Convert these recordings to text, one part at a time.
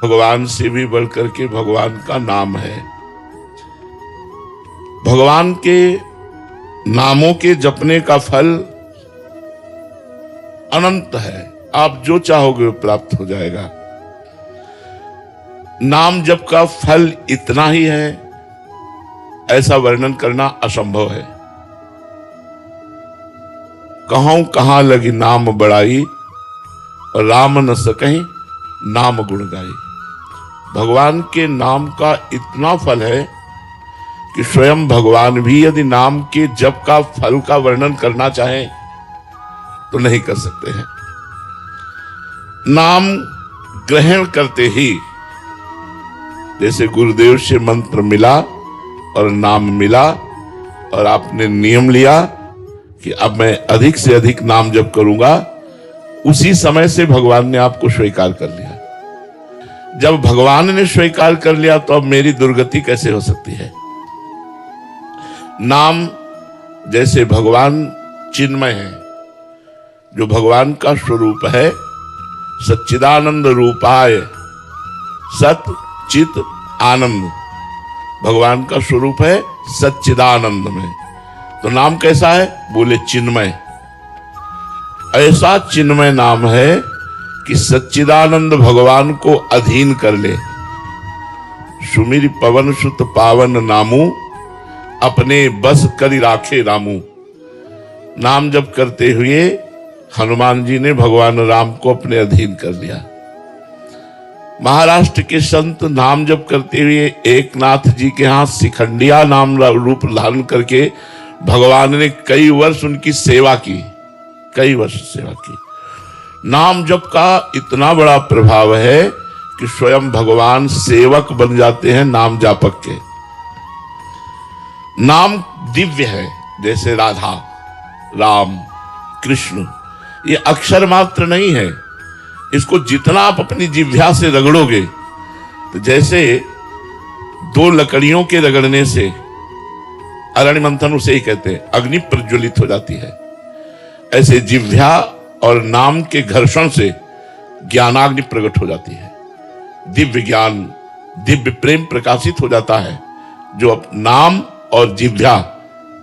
भगवान से भी बढ़कर के भगवान का नाम है। भगवान के नामों के जपने का फल अनंत है। आप जो चाहोगे वो प्राप्त हो जाएगा। नाम जप का फल इतना ही है, ऐसा वर्णन करना असंभव है। कहूं कहां लगी नाम बड़ाई, और राम न सकहीं नाम गुण गाई। भगवान के नाम का इतना फल है कि स्वयं भगवान भी यदि नाम के जप का फल का वर्णन करना चाहें तो नहीं कर सकते हैं। नाम ग्रहण करते ही, जैसे गुरुदेव से मंत्र मिला और नाम मिला और आपने नियम लिया कि अब मैं अधिक से अधिक नाम जप करूंगा, उसी समय से भगवान ने आपको स्वीकार कर लिया। जब भगवान ने स्वीकार कर लिया तो अब मेरी दुर्गति कैसे हो सकती है। नाम जैसे भगवान चिन्मय है, जो भगवान का स्वरूप है, सच्चिदानंद रूपाय सत चित आनंद, भगवान का स्वरूप है सच्चिदानंद में। तो नाम कैसा है? बोले चिन्मय। ऐसा चिन्मय नाम है कि सच्चिदानंद भगवान को अधीन कर ले। सुमिर पवन सुत पावन नामू, अपने बस करी राखे रामू। नाम जप करते हुए हनुमान जी ने भगवान राम को अपने अधीन कर लिया। महाराष्ट्र के संत नाम जप करते हुए एकनाथ जी के हाथ शिखंडिया नाम रूप धारण करके भगवान ने कई वर्ष उनकी सेवा की, कई वर्ष सेवा की। नाम जप का इतना बड़ा प्रभाव है कि स्वयं भगवान सेवक बन जाते हैं नाम जापक के। नाम दिव्य है, जैसे राधा, राम, कृष्ण, ये अक्षर मात्र नहीं है। इसको जितना आप अपनी जिह्वा से रगड़ोगे, तो जैसे दो लकड़ियों के रगड़ने से, अरण्य मंथन उसे ही कहते हैं, अग्नि प्रज्वलित हो जाती है, ऐसे जिह्वा और नाम के घर्षण से ज्ञानाग्नि प्रकट हो जाती है। दिव्य ज्ञान, दिव्य प्रेम प्रकाशित हो जाता है, जो नाम और जिह्वा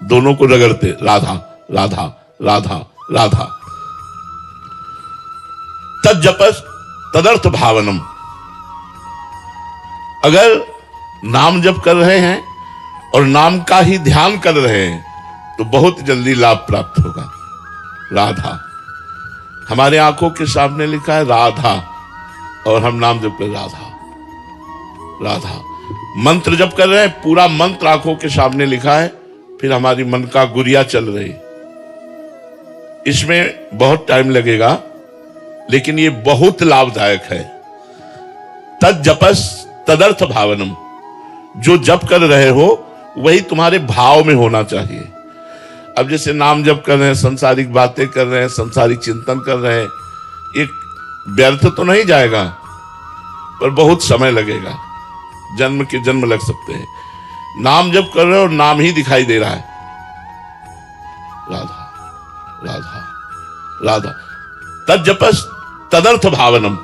दोनों को रगड़ते, राधा राधा राधा राधा। तज्जपस तदर्थ भावनम। अगर नाम जप कर रहे हैं और नाम का ही ध्यान कर रहे हैं तो बहुत जल्दी लाभ प्राप्त होगा। राधा, हमारे आंखों के सामने लिखा है राधा, और हम नाम जप कर राधा राधा। मंत्र जप कर रहे हैं, पूरा मंत्र आंखों के सामने लिखा है, फिर हमारी मन का गुरिया चल रही। इसमें बहुत टाइम लगेगा, लेकिन ये बहुत लाभदायक है। तज्जपस तदर्थ भावनम। जो जप कर रहे हो वही तुम्हारे भाव में होना चाहिए। अब जैसे नाम जप कर रहे हैं, संसारिक बातें कर रहे हैं, संसारिक चिंतन कर रहे हैं, एक व्यर्थ तो नहीं जाएगा, पर बहुत समय लगेगा, जन्म के जन्म लग सकते हैं। नाम जप कर रहे हो और नाम ही दिखाई दे रहा है, राधा राधा राधा। तज्जपस तदर्थ भावनम।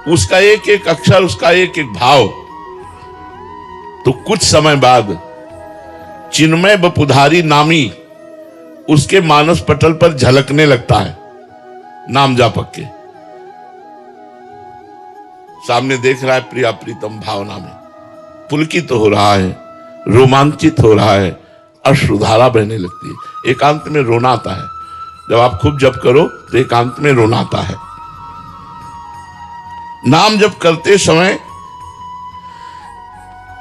उसका एक एक अक्षर, उसका एक एक भाव, तो कुछ समय बाद चिन्मय बपुधारी नामी उसके मानस पटल पर झलकने लगता है। नाम जापक के सामने देख रहा है प्रिया प्रीतम भावना में, पुलकित हो रहा है, रोमांचित हो रहा है, अश्रुधारा बहने लगती है। एकांत में रोना आता है। जब आप खूब जप करो तो एकांत में रोना आता है। नाम जप करते समय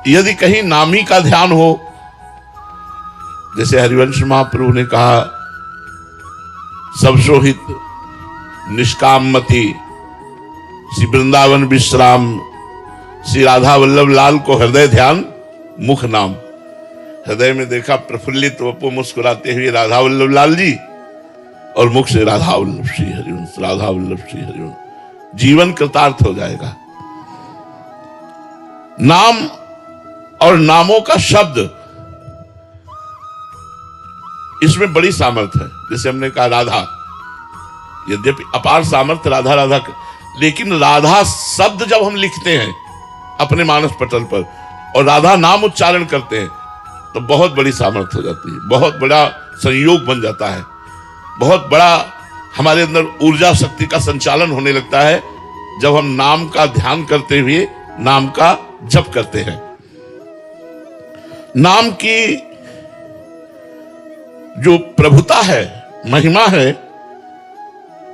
यदि कहीं नामी का ध्यान हो, जैसे हरिवंश महाप्रभु ने कहा, सब सोहित निष्कामति श्री वृंदावन विश्राम, श्री राधा वल्लभ लाल को हृदय ध्यान मुख नाम। हृदय में देखा प्रफुल्लित वपु मुस्कुराते हुए राधा वल्लभ लाल जी, और मुख से राधा वल्लभ श्री हरिवंश, राधा वल्लभ श्री हरिवंश। जीवन कृतार्थ हो जाएगा। नाम और नामों का शब्द, इसमें बड़ी सामर्थ्य है। जैसे हमने कहा राधा, यद्यपि अपार सामर्थ्य राधा राधा, लेकिन राधा शब्द जब हम लिखते हैं अपने मानस पटल पर और राधा नाम उच्चारण करते हैं तो बहुत बड़ी सामर्थ्य हो जाती है, बहुत बड़ा संयोग बन जाता है, बहुत बड़ा हमारे अंदर ऊर्जा शक्ति का संचालन होने लगता है जब हम नाम का ध्यान करते हुए नाम का जप करते हैं। नाम की जो प्रभुता है, महिमा है,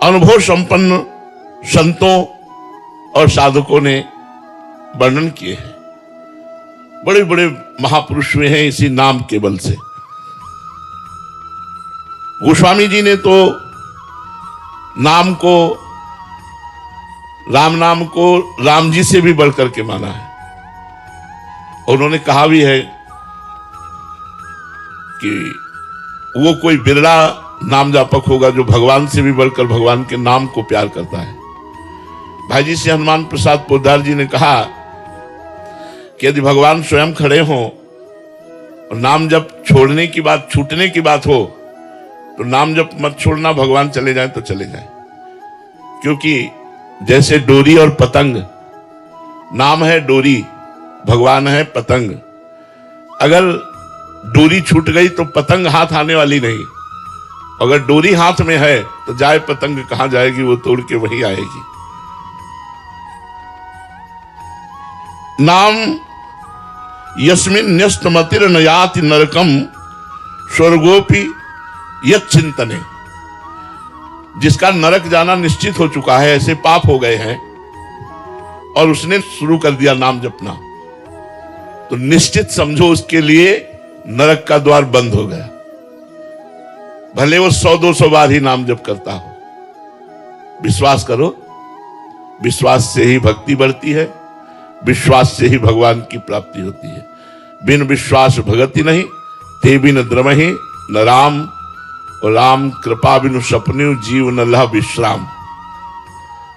अनुभव संपन्न संतों और साधकों ने वर्णन किए हैं। बड़े बड़े महापुरुष हुए हैं इसी नाम के बल से। गोस्वामी जी ने तो नाम को, राम नाम को राम जी से भी बढ़कर के माना है। उन्होंने कहा भी है कि वो कोई बिरला नाम जापक होगा जो भगवान से भी बढ़कर भगवान के नाम को प्यार करता है। भाई जी से हनुमान प्रसाद पोद्दार जी ने कहा कि यदि भगवान स्वयं खड़े हों और नाम जब छोड़ने की बात, छूटने की बात हो तो नाम जब मत छोड़ना, भगवान चले जाएं तो चले जाएं। क्योंकि जैसे डोरी और पतंग, नाम है डोरी, भगवान है पतंग। अगर डोरी छूट गई तो पतंग हाथ आने वाली नहीं, अगर डोरी हाथ में है तो जाए पतंग कहां जाएगी, वो तोड़ के वही आएगी। नाम यस्मिन् न्यस्तमतिर न याति नरकम स्वर्गोपि यच्चिंतने, जिसका नरक जाना निश्चित हो चुका है, ऐसे पाप हो गए हैं और उसने शुरू कर दिया नाम जपना, तो निश्चित समझो उसके लिए नरक का द्वार बंद हो गया। भले वो 100-200 बार ही नाम जप करता हो। विश्वास करो, विश्वास से ही भक्ति बढ़ती है, विश्वास से ही भगवान की प्राप्ति होती है। बिन विश्वास भगति नहीं, ते बिन द्रमहि न राम, और राम कृपा बिनु सपने जीव न लह विश्राम।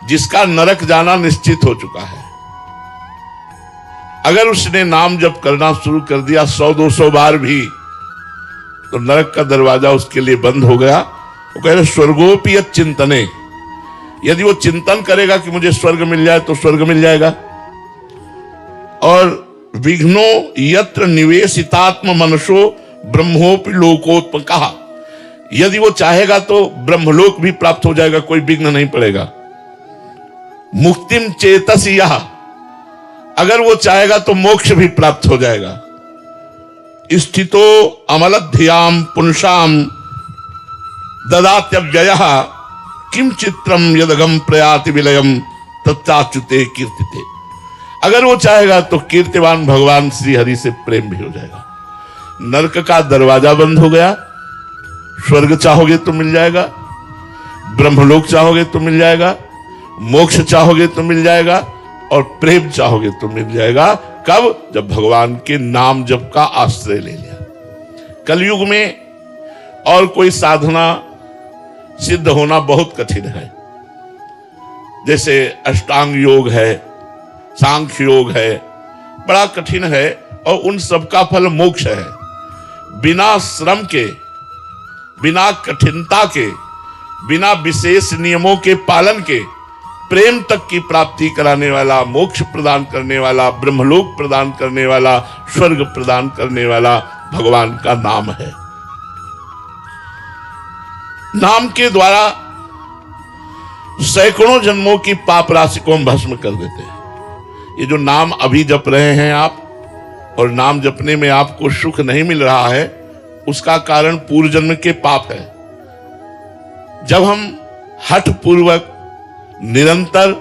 जिसका नरक जाना निश्चित हो चुका है, अगर उसने नाम जप करना शुरू कर दिया 100-200 बार भी, तो नरक का दरवाजा उसके लिए बंद हो गया। वो कह रहे स्वर्गोपि चिंतने, यदि वो चिंतन करेगा कि मुझे स्वर्ग मिल जाए तो स्वर्ग मिल जाएगा। और विघ्नो यत्र निवेशितात्म मनसो ब्रह्मोपि लोकोत्पकः, यदि वो चाहेगा तो ब्रह्मलोक भी प्राप्त हो जाएगा, कोई विघ्न नहीं पड़ेगा। मुक्तिम चेतसि यः, अगर वो चाहेगा तो मोक्ष भी प्राप्त हो जाएगा। स्थितो अमलध्याम पुंसाम ददात्यव्ययः किम चित्रम यदगम प्रयाति विलयम तच्चाच्युते कीर्तिते, अगर वो चाहेगा तो कीर्तिवान भगवान श्री हरि से प्रेम भी हो जाएगा। नरक का दरवाजा बंद हो गया, स्वर्ग चाहोगे तो मिल जाएगा, ब्रह्मलोक चाहोगे तो मिल जाएगा, मोक्ष चाहोगे तो मिल जाएगा, और प्रेम चाहोगे तो मिल जाएगा। कब? जब भगवान के नाम जप का आश्रय ले लिया। कलयुग में और कोई साधना सिद्ध होना बहुत कठिन है। जैसे अष्टांग योग है, सांख्य योग है, बड़ा कठिन है, और उन सबका फल मोक्ष है। बिना श्रम के, बिना कठिनता के, बिना विशेष नियमों के पालन के प्रेम तक की प्राप्ति कराने वाला, मोक्ष प्रदान करने वाला, ब्रह्मलोक प्रदान करने वाला, स्वर्ग प्रदान करने वाला भगवान का नाम है। नाम के द्वारा सैकड़ों जन्मों की पाप राशि को हम भस्म कर देते हैं। ये जो नाम अभी जप रहे हैं आप, और नाम जपने में आपको सुख नहीं मिल रहा है, उसका कारण पूर्व जन्म के पाप है। जब हम हठ पूर्वक निरंतर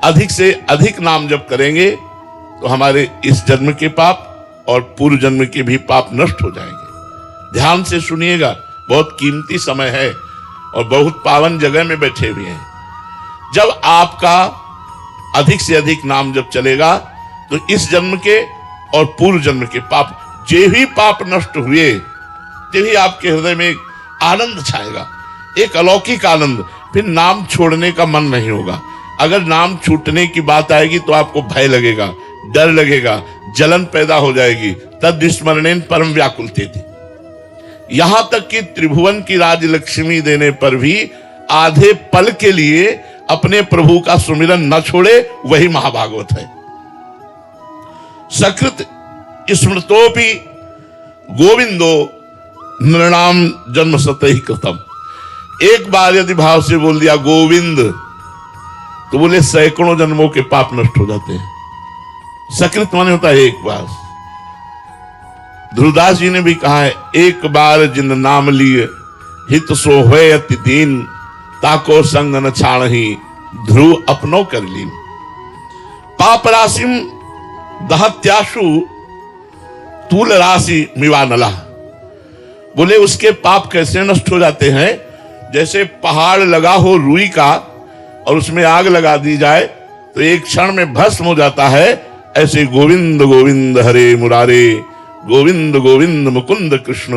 अधिक से अधिक नाम जप करेंगे तो हमारे इस जन्म के पाप और पूर्व जन्म के भी पाप नष्ट हो जाएंगे। ध्यान से सुनिएगा, बहुत कीमती समय है और बहुत पावन जगह में बैठे हुए हैं। जब आपका अधिक से अधिक नाम जप चलेगा तो इस जन्म के और पूर्व जन्म के पाप, जे ही पाप नष्ट हुए, तभी आपके हृदय में एक आनंद छाएगा, एक अलौकिक आनंद। फिर नाम छोड़ने का मन नहीं होगा। अगर नाम छूटने की बात आएगी तो आपको भय लगेगा, डर लगेगा, जलन पैदा हो जाएगी। तद विस्मरणेन परम व्याकुलते थी। यहां तक कि त्रिभुवन की राजलक्ष्मी देने पर भी आधे पल के लिए अपने प्रभु का सुमिरन न छोड़े वही महाभागवत है। सकृत स्मृतोपि गोविंदो नृणाम जन्म सतहि कृतम। एक बार यदि भाव से बोल दिया गोविंद तो बोले सैकड़ों जन्मों के पाप नष्ट हो जाते हैं। सकृत माने होता है एक बार। ध्रुवदास जी ने भी कहा है, एक बार जिन नाम लिए हित सो होए अति दीन, ताको संग न छाणहि ध्रुव अपनो कर लीन। पाप राशिम दहत्याशु तूल राशि मिवानला। बोले उसके पाप कैसे नष्ट हो जाते हैं? जैसे पहाड़ लगा हो रुई का और उसमें आग लगा दी जाए तो एक क्षण में भस्म हो जाता है, ऐसे गोविंद गोविंद हरे मुरारे, गोविंद गोविंद मुकुंद कृष्ण,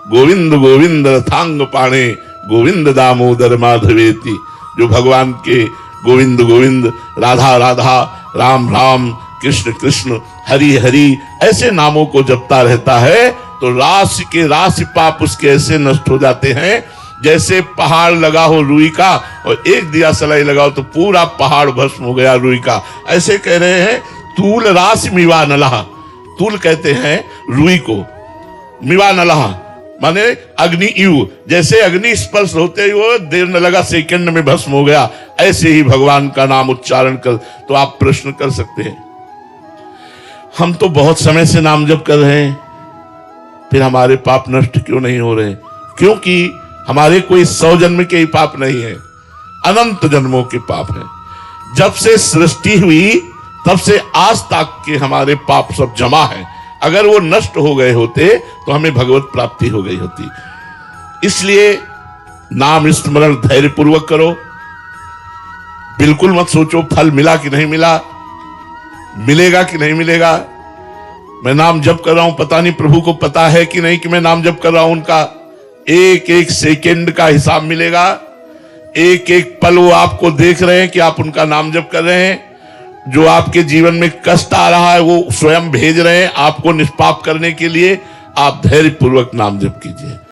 गोविंद गोविंद रथांग पाणे, गोविंद दामोदर माधवेति। जो भगवान के गोविंद गोविंद, राधा राधा, राम राम, कृष्ण कृष्ण, हरि हरि ऐसे नामों को जपता रहता है तो राशि के राशि पाप उसके ऐसे नष्ट हो जाते हैं जैसे पहाड़ लगा हो रुई का और एक दिया सलाई लगाओ तो पूरा पहाड़ भस्म हो गया रुई का। ऐसे कह रहे हैं तूल राशि मिवा नलहा। तूल कहते हैं रुई को, मिवा नलहा माने अग्नि यु, जैसे अग्नि स्पर्श होते ही वो देर न लगा सेकंड में भस्म हो गया। ऐसे ही भगवान का नाम उच्चारण कर। तो आप प्रश्न कर सकते हैं, हम तो बहुत समय से नाम जप कर रहे हैं, फिर हमारे पाप नष्ट क्यों नहीं हो रहे? क्योंकि हमारे कोई 100 जन्म के ही पाप नहीं है, अनंत जन्मों के पाप हैं। जब से सृष्टि हुई तब से आज तक के हमारे पाप सब जमा है। अगर वो नष्ट हो गए होते तो हमें भगवत प्राप्ति हो गई होती। इसलिए नाम स्मरण धैर्य पूर्वक करो। बिल्कुल मत सोचो फल मिला कि नहीं मिला, मिलेगा कि नहीं मिलेगा। मैं नाम जप कर रहा हूं, पता नहीं प्रभु को पता है कि नहीं कि मैं नाम जप कर रहा हूं। उनका एक एक सेकंड का हिसाब मिलेगा। एक एक पल वो आपको देख रहे हैं कि आप उनका नाम जप कर रहे हैं। जो आपके जीवन में कष्ट आ रहा है वो स्वयं भेज रहे हैं आपको निष्पाप करने के लिए। आप धैर्य पूर्वक नाम जप कीजिए।